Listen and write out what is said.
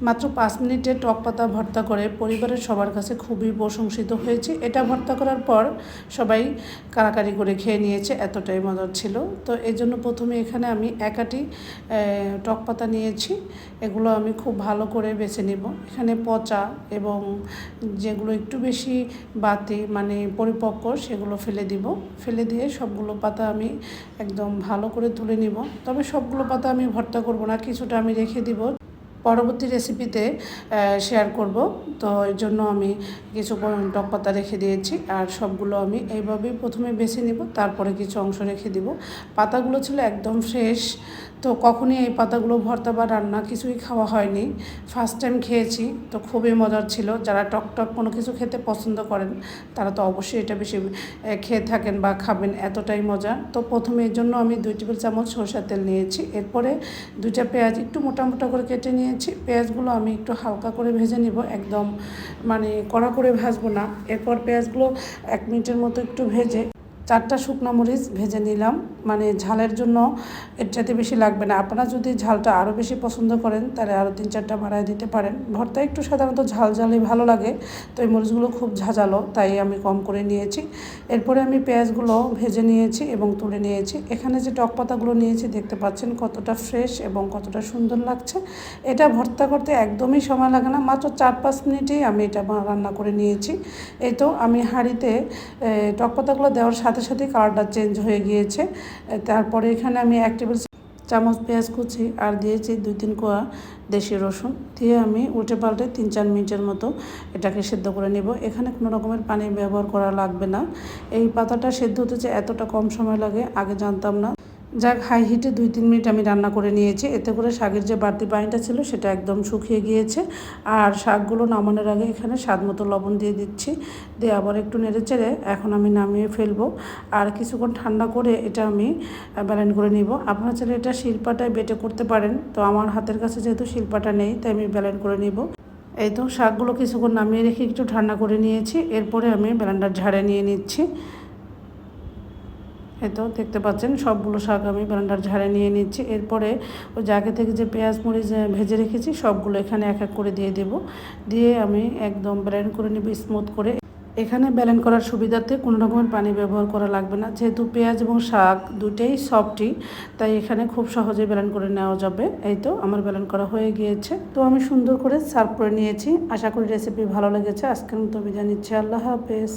মাত্র 5 মিনিটে টক পাতা ভর্তা করে পরিবারের সবার কাছে খুবই প্রশংসিত হয়েছে। এটা ভর্তা করার পর সবাই কাড়াকাড়ি করে খেয়ে নিয়েছে, এতটাই মজার ছিল। তো এই জন্য প্রথমে এখানে আমি 1 আটি টক পাতা নিয়েছি। এগুলো আমি খুব ভালো করে বেছে নেব। এখানে পচা এবং যেগুলো একটু বেশি বাতি মানে পরিপক্ক সেগুলো ফেলে দিব। ফেলে দিয়ে সবগুলো পাতা আমি একদম ভালো করে তুলে নিব। তবে সবগুলো পাতা আমি ভর্তা করব না, কিছুটা আমি রেখে দিব, পরবর্তী রেসিপিতে শেয়ার করব। তো এর জন্য আমি কিছু টক পাতা রেখে দিয়েছি, আর সবগুলো আমি এইভাবেই প্রথমে বেছে নিব, তারপরে কিছু অংশ রেখে দিব। পাতাগুলো ছিল একদম ফ্রেশ, তো কখনই এই পাতাগুলো ভর্তা বা রান্না কিছুই খাওয়া হয়নি, ফার্স্ট টাইম খেয়েছি। তো খুবই মজার ছিল। যারা টক টক কোনো কিছু খেতে পছন্দ করেন তারা তো অবশ্যই এটা বেশি খেয়ে থাকেন বা খাবেন, এতটাই মজা। তো প্রথমে এর জন্য আমি 2 টেবিল চামচ সরষের তেল নিয়েছি। এরপরে 2টা পেঁয়াজ একটু মোটা মোটা করে কেটে নিয়েছি। পেঁয়াজগুলো আমি একটু হালকা করে ভেজে নিব, একদম মানে কড়া করে ভাজবো না। এরপর পেঁয়াজগুলো 1 মিনিটের মতো একটু ভেজে 4টা শুকনো মরিচ ভেজে নিলাম। মানে ঝালের জন্য এর চাইতে বেশি লাগবে না। আপনারা যদি ঝালটা আরও বেশি পছন্দ করেন তাহলে আরও 3-4টা বাড়ায় দিতে পারেন। ভর্তা একটু সাধারণত ঝাল ঝালই ভালো লাগে, তো এই মরিচগুলো খুব ঝাঁঝালো, তাই আমি কম করে নিয়েছি। এরপরে আমি পেঁয়াজগুলো ভেজে নিয়েছি এবং তুলে নিয়েছি। এখানে যে টক পাতাগুলো নিয়েছি দেখতে পাচ্ছেন কতটা ফ্রেশ এবং কতটা সুন্দর লাগছে। এটা ভর্তা করতে একদমই সময় লাগে না, মাত্র 4-5 মিনিটেই আমি এটা রান্না করে নিয়েছি। এই তো আমি হাঁড়িতে টক পাতাগুলো দেওয়ার সাথে সাথে কালারটা চেঞ্জ হয়ে গিয়েছে। তারপরে এখানে আমি 1 টেবিল চামচ পেঁয়াজ কুচি আর দিয়েছি 2-3 কোয়া দেশি রসুন দিয়ে আমি উল্টে পাল্টে 3-4 মিনিটের মতো এটাকে সেদ্ধ করে নেব। এখানে কোনো রকমের পানি ব্যবহার করা লাগবে না। এই পাতাটা সেদ্ধ হতে যে এতটা কম সময় লাগে আগে জানতাম না। যাক, হাই হিটে 2-3 মিনিট আমি রান্না করে নিয়েছি। এতে করে শাকের যে বাড়তি পানিটা ছিল সেটা একদম শুকিয়ে গিয়েছে। আর শাকগুলো নামানোর আগে এখানে স্বাদ মতো লবণ দিয়ে দিচ্ছি, দিয়ে আবার একটু নেড়ে চেড়ে এখন আমি নামিয়ে ফেলবো। আর কিছুক্ষণ ঠান্ডা করে এটা আমি ব্লেন্ড করে নিব। আপনারা চাইলে এটা শিলপাটায় বেটে করতে পারেন, তো আমার হাতের কাছে যেহেতু শিলপাটা নেই তাই আমি ব্লেন্ড করে নিব। এই তো শাকগুলো কিছুক্ষণ নামিয়ে রেখে একটু ঠান্ডা করে নিয়েছি। এরপরে আমি ব্লেন্ডার ঝাড়ে নিয়ে নিচ্ছি। এই তো দেখতে পাচ্ছেন সবগুলো শাক আমি ব্লেন্ডার ঝাড়ে নিয়ে নিচ্ছি। এরপরে ওই আগে থেকে যে পেঁয়াজ মরিচ ভেজে রেখেছি সবগুলো এখানে এক এক করে দিয়ে দেব। দিয়ে আমি একদম ব্লেন্ড করে নিব স্মুথ করে। এখানে ব্লেন্ড করার সুবিধাতে কোনো রকমের পানি ব্যবহার করা লাগবে না, যেহেতু পেঁয়াজ এবং শাক দুটেই সফটই, তাই এখানে খুব সহজে ব্লেন্ড করে নেওয়া যাবে। এই তো আমার ব্লেন্ড করা হয়ে গিয়েছে। তো আমি সুন্দর করে সার্ভ করে নিয়েছি। আশা করি রেসিপি ভালো লেগেছে। আজকের মতো বিদায় নিচ্ছি। আল্লাহ হাফেজ।